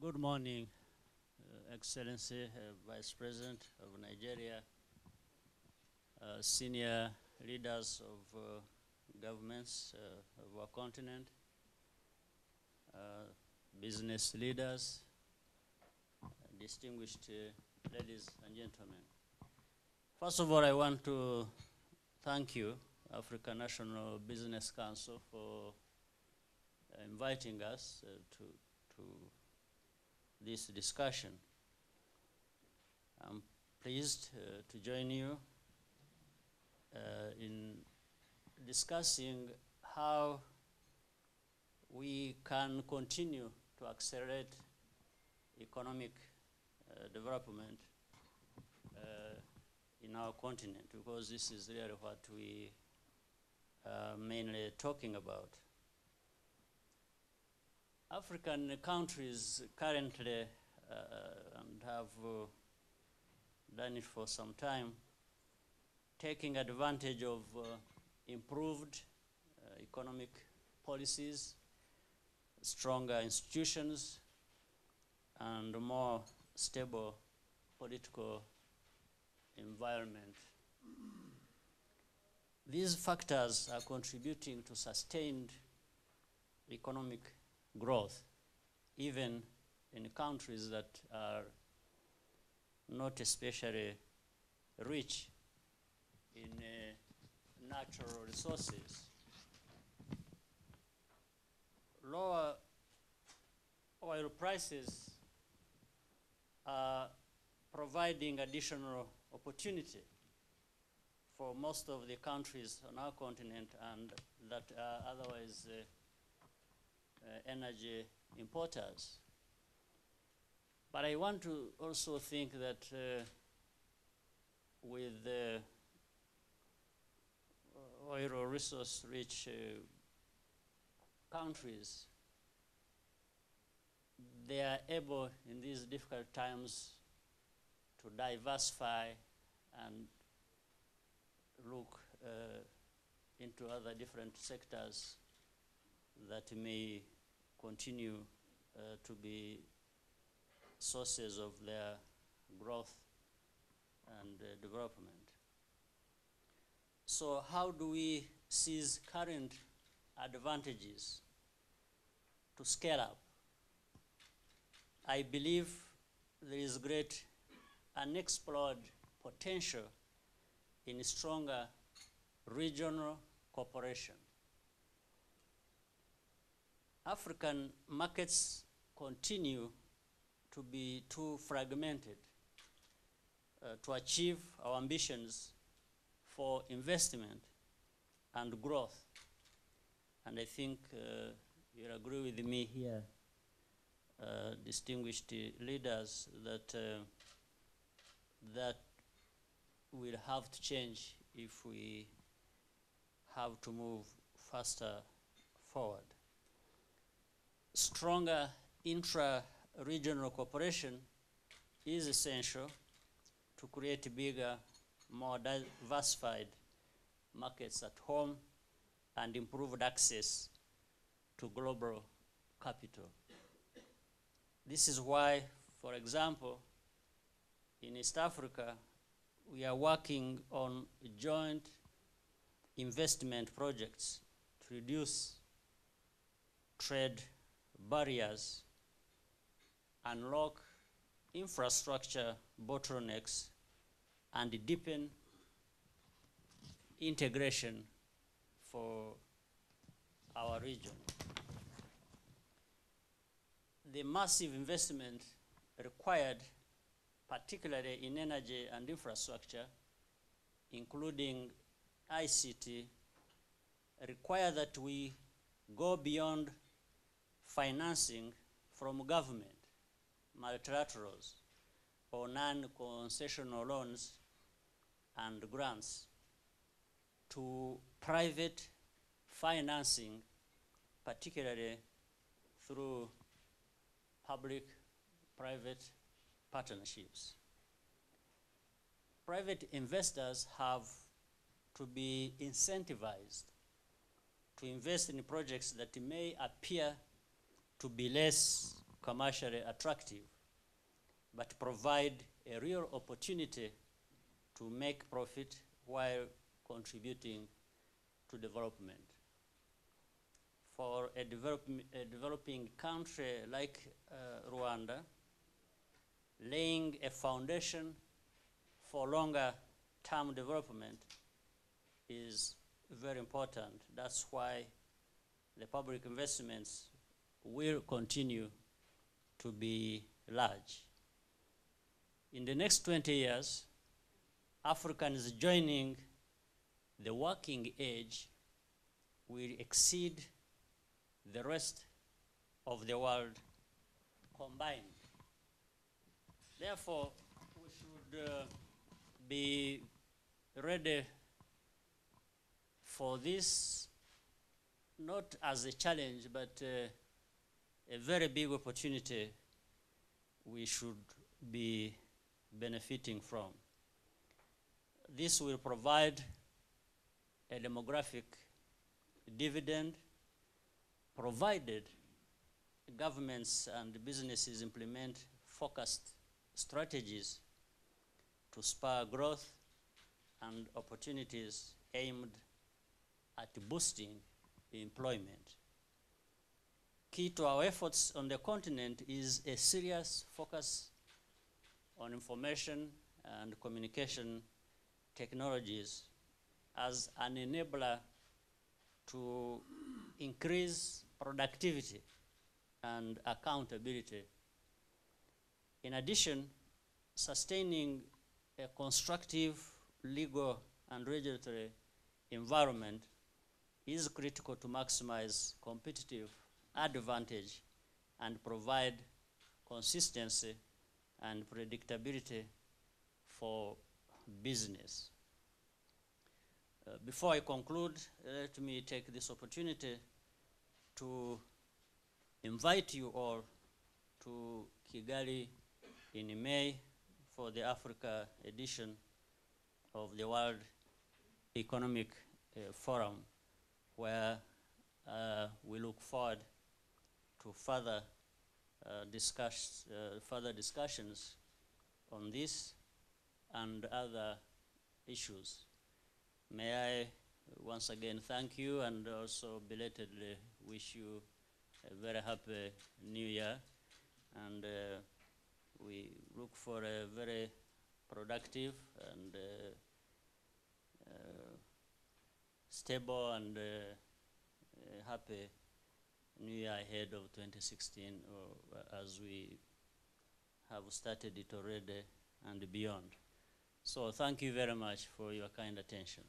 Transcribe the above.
Good morning, Excellency, Vice President of Nigeria, senior leaders of governments of our continent, business leaders, distinguished ladies and gentlemen. First of all, I want to thank you, African National Business Council, for inviting us to this discussion. I'm pleased to join you in discussing how we can continue to accelerate economic development in our continent, because this is really what we are mainly talking about. African countries currently, and have done it for some time, taking advantage of improved economic policies, stronger institutions, and more stable political environment. These factors are contributing to sustained economic growth, even in countries that are not especially rich in natural resources. Lower oil prices are providing additional opportunity for most of the countries on our continent and that are otherwise energy importers. But I want to also think that with oil or resource-rich countries, they are able in these difficult times to diversify and look into other different sectors that may continue to be sources of their growth and development. So how do we seize current advantages to scale up? I believe there is great unexplored potential in stronger regional cooperation. African markets continue to be too fragmented to achieve our ambitions for investment and growth. And I think you'll agree with me here, distinguished leaders, that that will have to change if we have to move faster forward. Stronger intra-regional cooperation is essential to create bigger, more diversified markets at home and improved access to global capital. This is why, for example, in East Africa, we are working on joint investment projects to reduce trade barriers, unlock infrastructure bottlenecks, and deepen integration for our region. The massive investment required, particularly in energy and infrastructure, including ICT, require that we go beyond financing from government, multilaterals, or non-concessional loans and grants to private financing, particularly through public-private partnerships. Private investors have to be incentivized to invest in projects that may appear to be less commercially attractive, but provide a real opportunity to make profit while contributing to development. For a developing country like Rwanda, laying a foundation for longer term development is very important. That's why the public investments will continue to be large. In the next 20 years, Africans joining the working age will exceed the rest of the world combined. Therefore, we should be ready for this, not as a challenge, but a very big opportunity we should be benefiting from. This will provide a demographic dividend, provided governments and businesses implement focused strategies to spur growth and opportunities aimed at boosting employment. Key to our efforts on the continent is a serious focus on information and communication technologies as an enabler to increase productivity and accountability. In addition, sustaining a constructive legal and regulatory environment is critical to maximize competitive advantage and provide consistency and predictability for business. Before I conclude, let me take this opportunity to invite you all to Kigali in May for the Africa edition of the World Economic Forum, where we look forward to further discussions on this and other issues. May I once again thank you and also belatedly wish you a very happy New Year, and we look for a very productive and stable and happy New Year ahead of 2016, as we have started it already and beyond. So thank you very much for your kind attention.